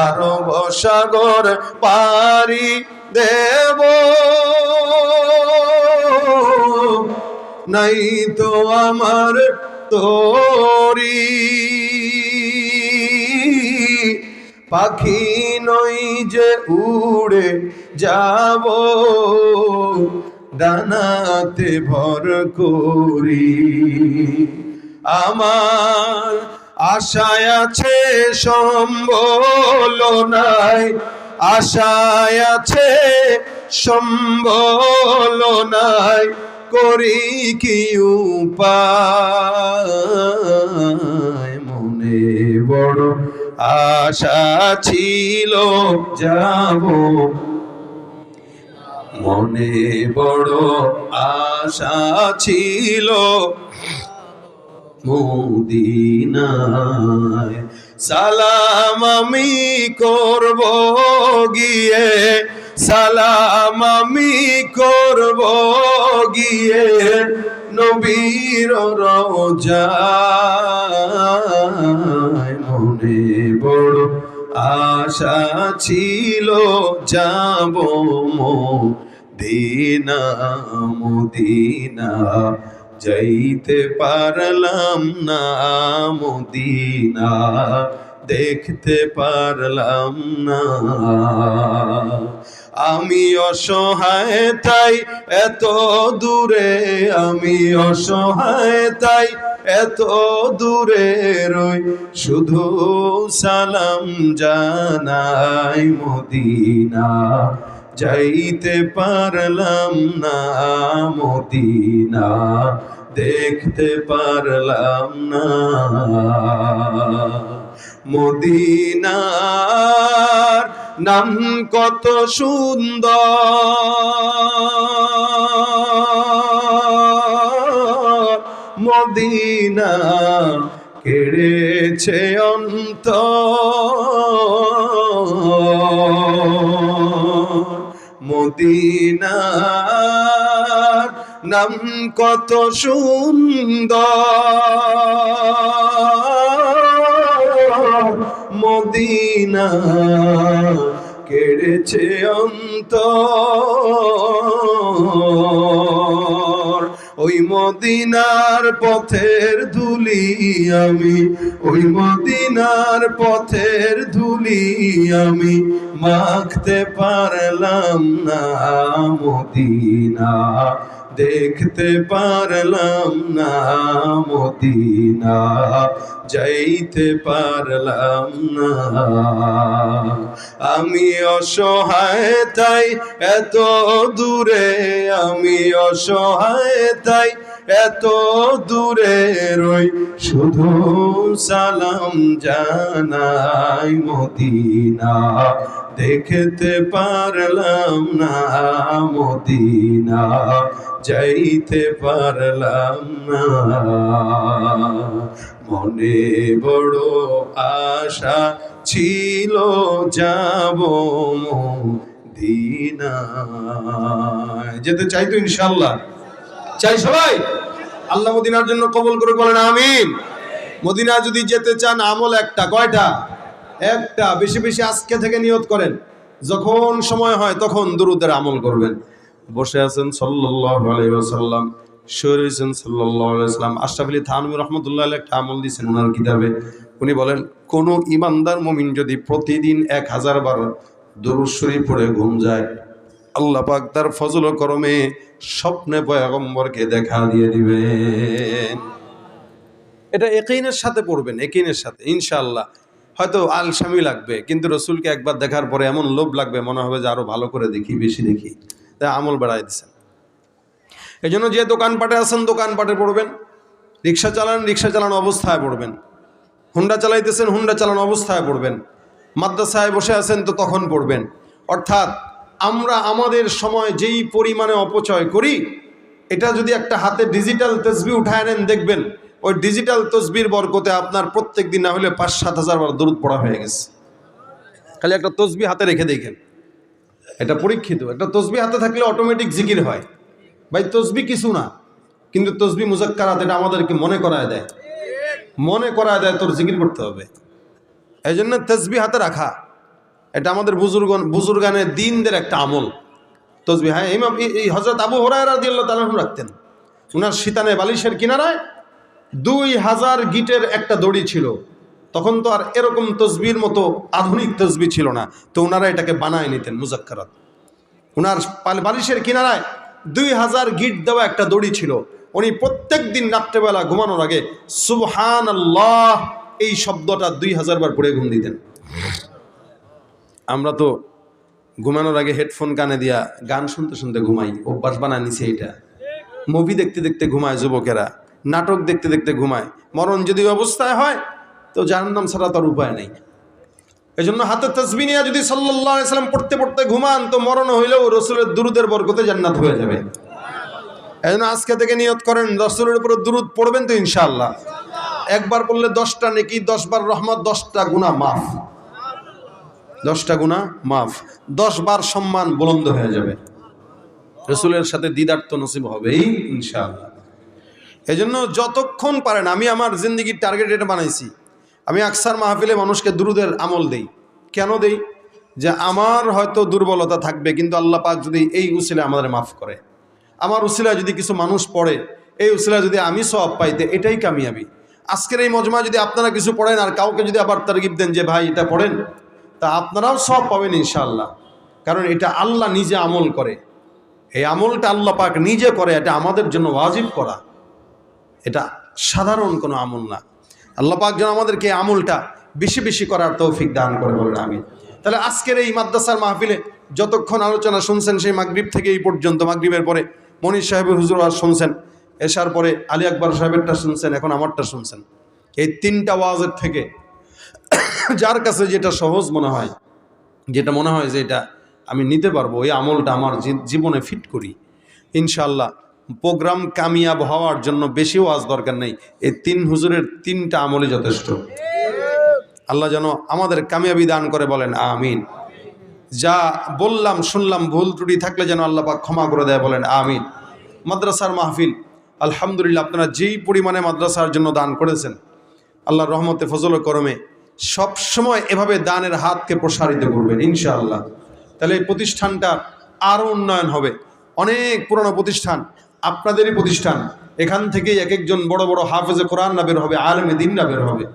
আরব সাগর পারি দেব, নাই তো আমার তরি, পাখি নই যে উড়ে যাব, ডানাতে ভর করি। আমার আশায় আছে সম্বল নাই, আশায় আছে সম্বল নাই, করি কি উপায়। মনে বড় আশা ছিল যাব, মনে বড় আশা ছিল মদিনায়। সালাম আমি করব গিয়ে, সালাম আমি করব গিয়ে, নবীর রওজায়। মনে বড় আশা ছিল যাব মদিনা, মদিনা যাইতে পারলাম না, মদিনা দেখতে পারলাম না। আমি অসহায় তাই এত দূরে, আমি অসহায় তাই এত দূরে রই শুধু সালাম জানাই মদিনা যাইতে পারলাম না মদিনা দেখতে পারলাম না মদিনার নাম কত সুন্দর মদিনা কেড়েছে অন্তর মদিনার নাম কত সুন্দর মদিনা কেড়েছে অন্তর ওই মদিনার পথের ধুলি আমি ওই মদিনার পথের ধুলি আমি মাখতে পারলাম না মদিনা দেখতে পারলাম না মদিনা যাইতে পারলাম না আমি অসহায় তাই এত দূরে আমি অসহায় তাই এত দূরে রই শুধু সালাম জানাই মদিনা দেখতে পারলাম না মদিনা যাইতে পারলাম না মনে বড় আশা ছিল যাব মদিনায় যেতে চাই তো ইনশাআল্লাহ চাই সবাই আল্লাহ মদিনার জন্য কবুল করে বলেন আমিন মদিনা যদি যেতে চান আমল একটা কয়টা একটা বেশি বেশি আজকে থেকে নিয়ত করেন যখন সময় হয় তখন দুরূদের আমল করবেন বসে আছেন সাল্লাল্লাহু আলাইহি ওয়াসাল্লাম শুয়ে রয়েছেন সাল্লাল্লাহু আলাইহি ওয়াসাল্লাম আশরাফ আলী থানভী রাহমাতুল্লাহ আলাইহি একটা আমল দিয়েছেন ওনার কিতাবে উনি বলেন কোন ইমানদার মুমিন যদি প্রতিদিন 1000 বার দুরূদ শরীফ পড়ে ঘুম যায় আল্লাহ পাক তার ফজল ও করমে স্বপ্নে পয়গম্বরকে দেখা দিয়ে দিবেন এটা ইয়াকিনের সাথে পড়বেন ইয়াকিনের সাথে ইনশাআল্লাহ হয়তো আলসামি লাগবে কিন্তু রাসূলকে একবার দেখার পরে এমন লোভ লাগবে মনে হবে যে আরো ভালো করে দেখি বেশি দেখি তাই আমল বাড়াই দিচ্ছেন এজন্য যে দোকানপাটে আছেন দোকানপাটে পড়বেন রিকশা চালান অবস্থায় পড়বেন হুন্ডা চালাইতেছেন হুন্ডা চালানো অবস্থায় পড়বেন মাদ্রাসায় বসে আছেন তো তখন পড়বেন অর্থাৎ আমরা আমাদের সময় যেই পরিমাণে অপচয় করি এটা যদি একটা হাতে ডিজিটাল তাসবিহ উঠায় নেন দেখবেন ওই ডিজিটাল তাসবিহর বরকতে আপনার প্রত্যেক দিন না হলে 5-7 হাজার বার দরুদ পড়া হয়ে গেছে খালি একটা তাসবিহ হাতে রেখে দেখেন এটা পরীক্ষিত একটা তাসবিহ হাতে থাকলে অটোমেটিক জিকির হয় ভাই তাসবিহ কিছু না কিন্তু তাসবিহ মুযাক্কারাত এটা আমাদেরকে মনে করায় দেয় তোর জিকির করতে হবে এইজন্য তাসবিহ হাতে রাখা এটা আমাদের বুজুর্গানের দিনদের একটা আমল তাসবিহ হ্যাঁ ইমাম এই হযরত আবু হুরায়রা রাদিয়াল্লাহু তাআলা রাখতেন উনার শীতানে বালিশের কিনারায় 2000 গিটের একটা দড়ি ছিল তখন তো আর এরকম তাসবিহর মতো আধুনিক তাসবিহ ছিল না তো ওনারা এটাকে বানায় নিতেন মুযাক্কারাত ওনার বালিশের কিনারায় 2000 গিট দেওয়া একটা দড়ি ছিল উনি প্রত্যেক দিন রাত্রেবেলা ঘুমানোর আগে সুবহানাল্লাহ এই শব্দটা 2000 বার পড়ে ঘুম দিতেন আমরা তো ঘুমানোর আগে হেডফোন কানে দিয়া গান শুনতে শুনতে ঘুমাই অভ্যাস বানায় নিছে এটা মুভি দেখতে দেখতে ঘুমায় যুবকেরা নাটক দেখতে দেখতে ঘুমায় মরণ যদি অবস্থায় হয় তো জাহান্নাম ছাড়া তার উপায় নেই এজন্য হাতে তাসবিহ নিয়ে যদি সাল্লাল্লাহু আলাইহি সাল্লাম পড়তে পড়তে ঘুমান তো মরণ হইলেও রাসূলের দুরূদের বরকতে জান্নাত হয়ে যাবে এজন্য আজকে থেকে নিয়ত করেন রাসূলের উপর দুরূদ পড়বেন তো ইনশাআল্লাহ একবার পড়লে 10টা নেকি 10 বার রহমত 10টা গুনাহ মাফ 10টা গুনাহ মাফ 10 বার সম্মান বুলন্দ হয়ে যাবে রাসূলের সাথে দিদার তো নসিব হবেই ইনশাআল্লাহ এজন্য যতক্ষণ পারেন আমি আমার জিন্দেগির টার্গেট এটা বানাইছি আমি আকসার মাহফিলে মানুষকে দুরূদের আমল দেই কেন দেই যে আমার হয়তো দুর্বলতা থাকবে কিন্তু আল্লাহ পাক যদি এই উসিলা আমাদের মাফ করে আমার উসিলা যদি কিছু মানুষ পড়ে এই উসিলা যদি আমি সওয়াব পাইতে এটাই কামিয়াবি আজকের এই মজমা যদি আপনারা কিছু পড়েন আর কাউকে যদি আবার তারগিব দেন যে ভাই এটা পড়েন তা আপনারাও সওয়াব পাবেন ইনশাআল্লাহ কারণ এটা আল্লাহ নিজে আমল করে এই আমলটা আল্লাহ পাক নিজে করে এটা আমাদের জন্য ওয়াজিব করা এটা সাধারণ কোনো আমল না। আল্লাহ পাক যেন আমাদেরকে এই আমলটা বেশি বেশি করার তৌফিক দান করে বলেন আমিন। তাহলে আজকের এই মাদ্রাসার মাহফিলে যতক্ষণ আলোচনা শুনছেন, সেই মাগরিব থেকে এই পর্যন্ত, মাগরিবের পরে মনির সাহেবের হুজুর ওয়াজ শুনছেন, এশার পরে আলী আকবর সাহেবেরটা শুনছেন, এখন আমারটা শুনছেন। এই 3টা ওয়াজের থেকে যার কাছে যেটা সহজ মনে হয়, যেটা মনে হয় যে এটা আমি নিতে পারবো, এই আমলটা আমার জীবনে ফিট করি, ইনশাআল্লাহ প্রোগ্রাম কামিয়াব হওয়ার জন্য বেশি ওয়াজ দরকার নেই। এই 3 হুজুরের 3টা আমলই যথেষ্ট। আল্লাহ যেন আমাদের কামিয়াবি দান করে বলেন আমিন। যা বললাম শুনলাম ভুল ত্রুটি থাকলে যেন আল্লাহ পাক ক্ষমা করে দেয় বলেন আমিন। মাদ্রাসার মাহফিল আলহামদুলিল্লাহ, আপনারা যেই পরিমাণে মাদ্রাসার জন্য দান করেছেন, আল্লাহর রহমতে ফজল ও করমে সবসময় এভাবে দানের হাতকে প্রসারিত করবেন ইনশাআল্লাহ। তাহলে এই প্রতিষ্ঠানটা আরও উন্নয়ন হবে। অনেক পুরনো প্রতিষ্ঠান, আপনাদেরই প্রতিষ্ঠান, এখান থেকেই এক একজন বড় বড় হাফেজে কোরআন না বের হবে, আলেমে দ্বীন না বের হবে।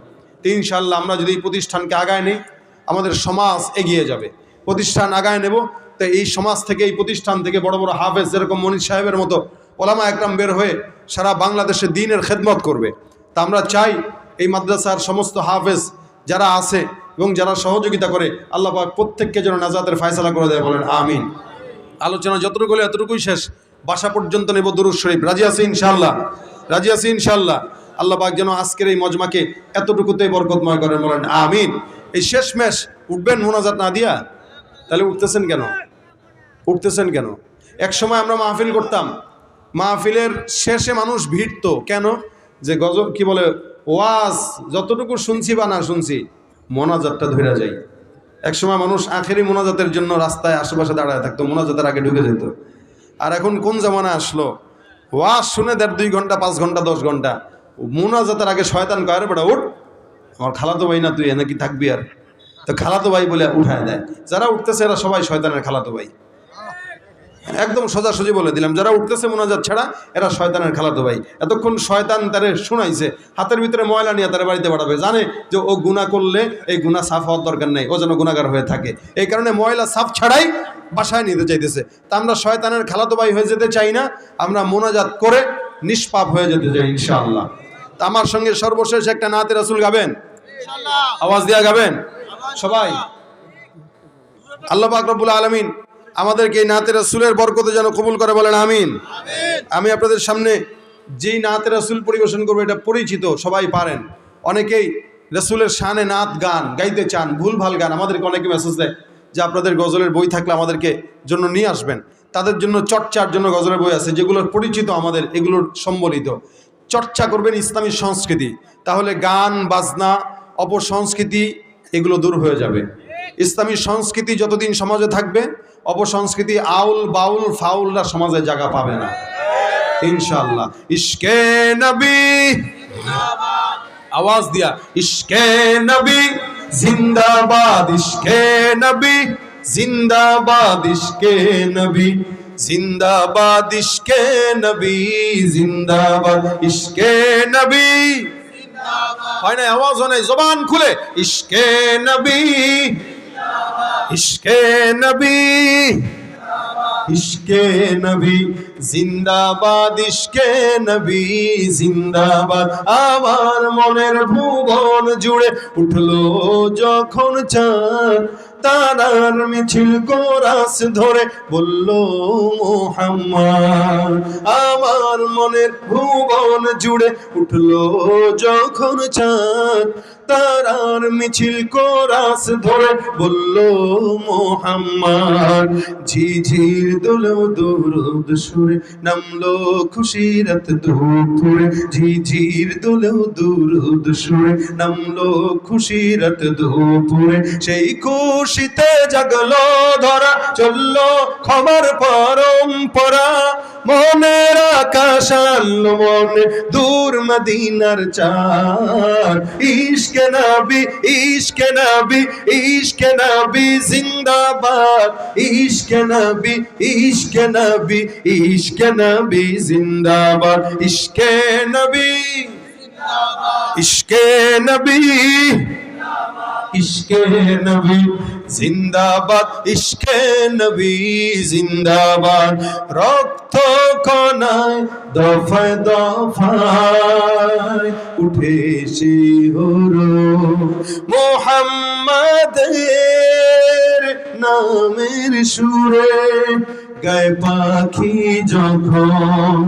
তো ইনশাআল্লাহ আমরা যদি এই প্রতিষ্ঠানকে আগায় নেই, আমাদের সমাজ এগিয়ে যাবে। প্রতিষ্ঠান আগায় নেব, তো এই সমাজ থেকে, এই প্রতিষ্ঠান থেকে বড় বড় হাফেজ যেরকম মনির সাহেবের মতো ওলামা একরাম বের হয়ে সারা বাংলাদেশে দ্বীনের খেদমত করবে। তা আমরা চাই এই মাদ্রাসার সমস্ত হাফেজ যারা আছে এবং যারা সহযোগিতা করে, আল্লাহ পাক প্রত্যেককে যেন নাজাতের ফয়সালা করে দেয় বলেন আমিন। আলোচনা যতটুকু হলো এতটুকুই শেষ, বাসা পর্যন্ত নেব দুরূদ শরীফ। রাজি আছি ইনশাআল্লাহ? রাজি আছি ইনশাআল্লাহ? আল্লাহ পাক যেন আজকের এই মজমাকে এতটুকুতেই বরকতময় করেন বলেন আমিন। এই শেষমেশ উঠবেন মোনাজাত না দিয়া? তাহলে উঠতেছেন কেন? উঠতেছেন কেন? এক সময় আমরা মাহফিল করতাম, মাহফিলের শেষে মানুষ ভিড়তো কেন? যে গজল কি বলে, ওয়াজ যতটুকু শুনছি বা না শুনছি, মোনাজাতটা ধরে যাই। এক সময় মানুষ আখেরি মোনাজাতের জন্য রাস্তায় আশেপাশে দাঁড়ায় থাকতো, মোনাজাতের আগে ঢুকে যেত। আর এখন কোন জামানা আসলো, ওয়াজ শুনে 1.5-2 ঘন্টা, 5 ঘন্টা, 10 ঘন্টা, মোনাজাতের আগে শয়তান কয়, রে বেটা উঠ, আমার খালাতো ভাই না তুই, এনে কি থাকবি? আর তো খালাতো ভাই বলে উঠায় দেয়। যারা উঠতেছে এরা সবাই শয়তানের খালাতো ভাই, একদম সোজাসুজি বলে দিলাম। যারা উঠতেছে মোনাজাত ছাড়া এরা শয়তানের খালাতো ভাই। এতক্ষণ শয়তান তারে শুনাইছে, হাতের ভিতরে ময়লা নিয়ে তারা বাড়িতে পাঠাবে, জানে যে ও গুনাহ করলে এই গুনাহ সাফ হওয়ার দরকার নেই, ও যেন গুনাহগার হয়ে থাকে, এই কারণে ময়লা সাফ ছাড়াই বাসায় নিতে চাইতেছে। তা আমরা শয়তানের খালাতো ভাই হয়ে যেতে চাই না, আমরা মোনাজাত করে নিষ্পাপ হয়ে যেতে চাই ইনশাআল্লাহ। তা আমার সঙ্গে সর্বশেষ একটা নাতে রাসূল গাবেন, আওয়াজ দিয়া গাবেন সবাই। আল্লাহ পাক রব্বুল আলামিন আমাদেরকে এই নাতে রাসূলের বরকতে যেন কবুল করে বলেন আমিন। আমি আপনাদের সামনে যেই নাতে রাসূল পরিবেশন করবো, এটা পরিচিত, সবাই পারেন। অনেকেই রাসূলের শানে নাত গান গাইতে চান, ভুলভাল গান। আমাদেরকে অনেকে মেসেজ দেয় যে আপনাদের গজলের বই থাকলে আমাদেরকে জন্য নিয়ে আসবেন। তাদের জন্য চর্চার জন্য গজলের বই আছে, যেগুলোর পরিচিত আমাদের, এগুলোর সম্বলিত। চর্চা করবেন ইসলামী সংস্কৃতি, তাহলে গান বাজনা অপসংস্কৃতি এগুলো দূর হয়ে যাবে। ইসলামী সংস্কৃতি যতদিন সমাজে থাকবে, অপসংস্কৃতি আউল বাউল ফাউলরা সমাজে জায়গা পাবে না ইনশাআল্লাহ। ইশকে নবী, আওয়াজ দিয়া, ইশকে নবী জিন্দাবাদ, ইশকে নবী জিন্দাবাদ, ইশকে নবী জিন্দাবাদ, ইশকে নবী জিন্দাবাদ, ইশকে নবী হয় না, আওয়াজ হয় না, জবান খুলে, ইশকে নবী, ইশকে নবী, ইশকে নবী জিন্দাবাদ, ইশকে নবী জিন্দাবাদ। আমার মনের ভুবন জুড়ে উঠলো যখন চাঁদ, তারার মিছিল কোরাস ধরে বলল মুহাম্মদ। আমার মনের ভুবন জুড়ে উঠলো যখন চাঁদ, তারার মিছিল কোরাস ধরে বলল মুহাম্মদ। ঝিঝির দোলেও দুরুদ সুরে নামলো খুশিরাত দুপুরে, ঝিঝির দোলেও দুরুদ সুরে নামলো খুশিরাত দুপুরে। সেই খুশিতে জাগলো ধরা, চললো ক্ষমার পরম্পরা, মনের আকাশ আনলো মনে দূর মদিনার চাঁদ। ইশকে নবী, ইশকে নবী, ইশকে নবী জিন্দাবাদ, ইশকে নবী, ইশকে নবী, ইশকে নবী জিন্দাবাদ, ইশকে নবী, ইশকে নবী, ইশকে নবী জিন্দাবাদ ইশকে নবী জিন্দাবাদ রক্ত কণায় দফায় দফায় উঠে শিহর মুহাম্মাদের নামের সুরে গায়ে পাখি যখন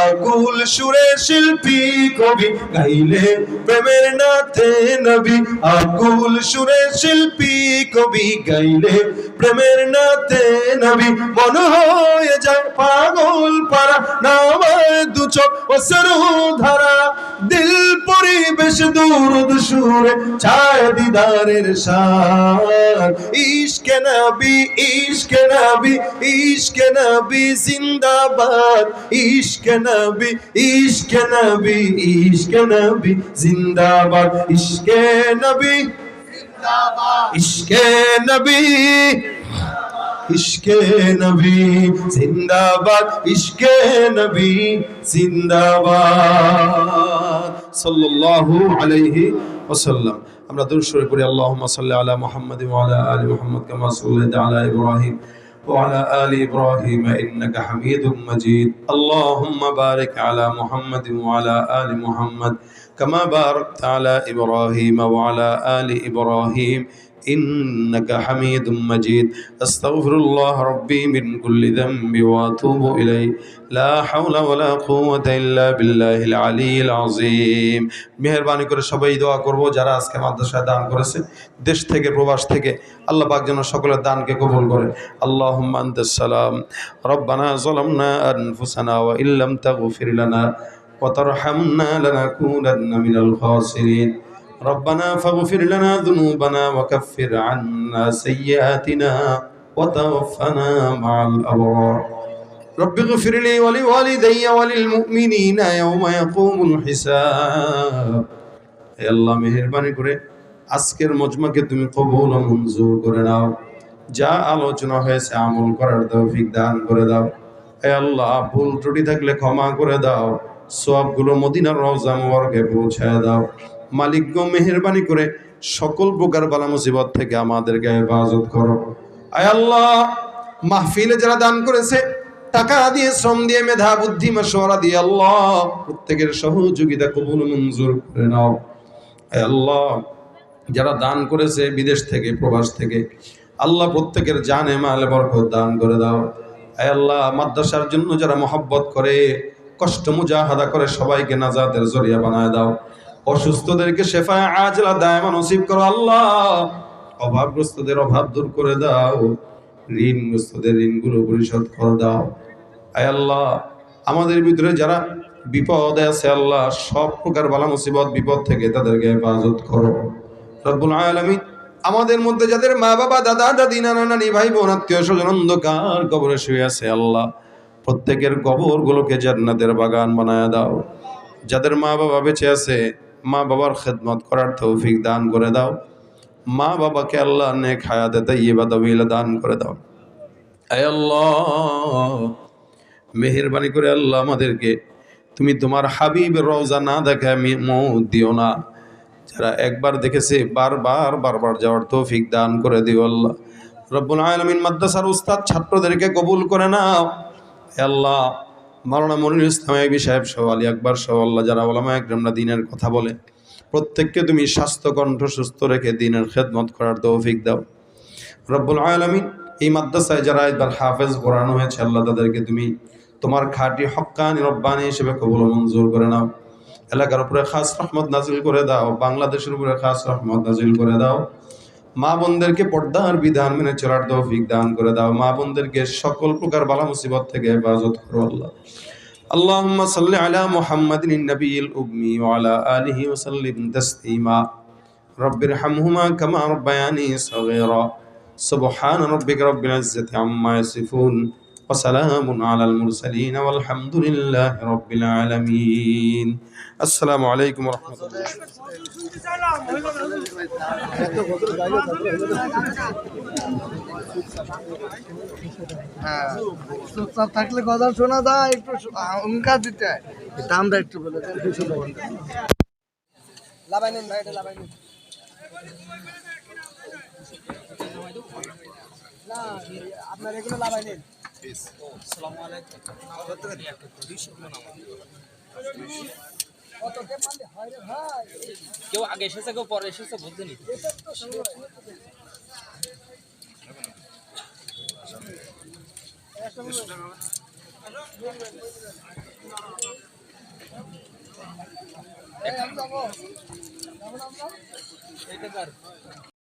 আকুল সুরে শিল্পী কবি গাইলে প্রেমের নাতে নবী আকুল সুরে শিল্পী কবি গাইলে প্রেমের নাতে নবী মন হয়ে যায় পাগল পারা নামায় দু চোখ অশ্রু ধারা দিল পরিবেশ দুরুদ সুরে চায় দিদারের সার ইশকে নবী ইশকে নবী ইশকে নবী জিন্দাবাদ ইশকে নবী ইশকে নবী ইশকে নবী জিন্দাবাদ ইশকে নবী জিন্দাবাদ ইশকে নবী ইশকে নবী জিন্দাবাদ ইশকে নবী জিন্দাবাদ সাল্লাল্লাহু আলাইহি ওয়াসাল্লাম। আমরা দুরূদ শরীফ পড়ি আল্লাহুম্মা সাল্লি আলা মুহাম্মাদ ওয়া আলা আলি মুহাম্মাদ কামা সাল্লাইতা আলা ইব্রাহিম وعلى آل إبراهيم إنك حميد مجيد اللهم بارك على محمد وعلى آل محمد كما باركت على إبراهيم وعلى آل إبراهيم إنك حميد مجيد أستغفر الله ربي من كل ذنب وأتوب إليه لا حول ولا قوة إلا بالله العلي العظيم মেহেরবানি করে সবাই দোয়া করব যারা আজকে মাদ্রাসায় দান করেছে দেশ থেকে প্রবাস থেকে আল্লাহ পাক যেন সকলের দানকে কবুল করে আল্লাহুম্মা আনতাস সালাম রব্বানা যালামনা আনফুসানা ওয়া ইল্লাম তাগফির লানা ওয়া তারহামনা লানাকুনান্না মিনাল খাসিরিন ربنا فاغفر لنا ذنوبنا وكفر عنا سيئاتنا وتوفنا مع الأبرار رب اغفر لي ولوالدي وللمؤمنين يوم يقوم الحساب يا الله মেহেরবানি করে আজকের মজমাকে তুমি কবুল ও মঞ্জুর করে নাও যা আলোচনা হয়েছে আমল করার তৌফিক দান করে দাও হে আল্লাহ ভুল ত্রুটি থাকলে ক্ষমা করে দাও সওয়াবগুলো মদিনার রওজা মুবারকে পৌঁছায় দাও মালিক গো মেহেরবানি করে সকল প্রকার বালা মুসিবত থেকে আমাদেরকে হেফাজত করো আয় আল্লাহ মাহফিলে যারা দান করেছে টাকা দিয়ে শ্রম দিয়ে মেধা বুদ্ধি মাশওয়ারা দিয়ে আল্লাহ প্রত্যেকের সহযোগিতা কবুল মঞ্জুর করে নাও আয় আল্লাহ যারা দান করেছে বিদেশ থেকে প্রবাস থেকে আল্লাহ প্রত্যেকের জানে মালে বরকত দান করে দাও আয় আল্লাহ মাদ্রাসার জন্য যারা মহব্বত করে কষ্ট মুজাহাদা করে সবাইকে নাজাতের জরিয়া বানায় দাও অসুস্থদেরকে শেফায়ে আজলা দায়মা নসিব করো আল্লাহ অভাবগ্রস্তদের অভাব দূর করে দাও ঋণগ্রস্তদের ঋণগুলো পরিশোধ করে দাও আয় আল্লাহ আমাদের ভিতরে যারা বিপদে আছে আল্লাহ সব প্রকার বালা মুসিবত বিপদ থেকে তাদেরকে হেফাজত করো রব্বুল আলামিন আমাদের মধ্যে যাদের মা বাবা দাদা দাদি নানা নানি ভাই বোন আত্মীয় স্বজন অন্ধকার কবরে শুয়ে আছে আল্লাহ প্রত্যেকের কবরগুলোকে জান্নাতের বাগান বানায় দাও যাদের মা বাবা বেঁচে আছে মা বাবার খেদমত করার তৌফিক দান করে দাও মা বাবাকে আল্লাহ নেক হায়াতে তাইয়্যিবা তাওয়িলা দান করে দাও আয় আল্লাহ মেহেরবানি করে আল্লাহ আমাদেরকে তুমি তোমার হাবিবের রওজা না দেখায় মওত দিও না যারা একবার দেখেছে বারবার যাওয়ার তৌফিক দান করে দিও আল্লাহ রব্বুল আলামিন মাদ্রাসার উস্তাদ ছাত্রদেরকে কবুল করে নাও হে আল্লাহ মাওলানা মনিরুল ইসলাম আইবি সাহেব সহ আলী আকবর সহ আল্লাহ যারা ওলামা একরামরা দ্বীনের কথা বলে প্রত্যেককে তুমি স্বাস্থ্য কণ্ঠ সুস্থ রেখে দ্বীনের খেদমত করার তৌফিক দাও রব্বুল আলামিন এই মাদ্রাসায় যারা একবার হাফেজ পড়ানো হয়েছে আল্লাহ তাদেরকে তুমি তোমার খাঁটি হক্কানি রব্বানি হিসেবে কবুল ও মঞ্জুর করে নাও এলাকার উপরে খাস রহমত নাজিল করে দাও বাংলাদেশের উপরে খাস রহমত নাজিল করে দাও মা বোনদেরকে পর্দার বিধান মেনে চলার তৌফিক দান করে দাও মা বোনদেরকে সকল প্রকার বালা মুসিবত থেকে হেফাজত করো আল্লাহ আল্লাহুম্মা সাল্লি আলা মুহাম্মাদিন নবিয়িল উম্মি ওয়া আলা আলিহি ওয়া সাল্লিম তাসলিমা রব্বিরহামহুমা কামা রাব্বায়ানি সগীরা সুবহানা রাব্বিকা রাব্বিল ইজ্জাতি আম্মা ইয়াসিফুন ওয়া সালামুন আলাল মুরসালিন ওয়াল হামদুলিল্লাহি রাব্বিল আলামিন আসসালামু আলাইকুম ওয়া রাহমাতুল্লাহ চুপচাপ থাকলে কথা শোনা যায় একটু অহংকার দিতে হয় দামটা একটু বলে লাভাই নেন ভাই এটা লাভাই নেন না আপনার এগুলো লাভাই নেন। কত কে মারলে হয় রে ভাই? কেউ আগে এসেছে কেউ পরে এসেছে বুঝছেনি। এটা তো সময়। একটা বলুন। এই আমি যাবো। যাবো না আমরা? এটা কার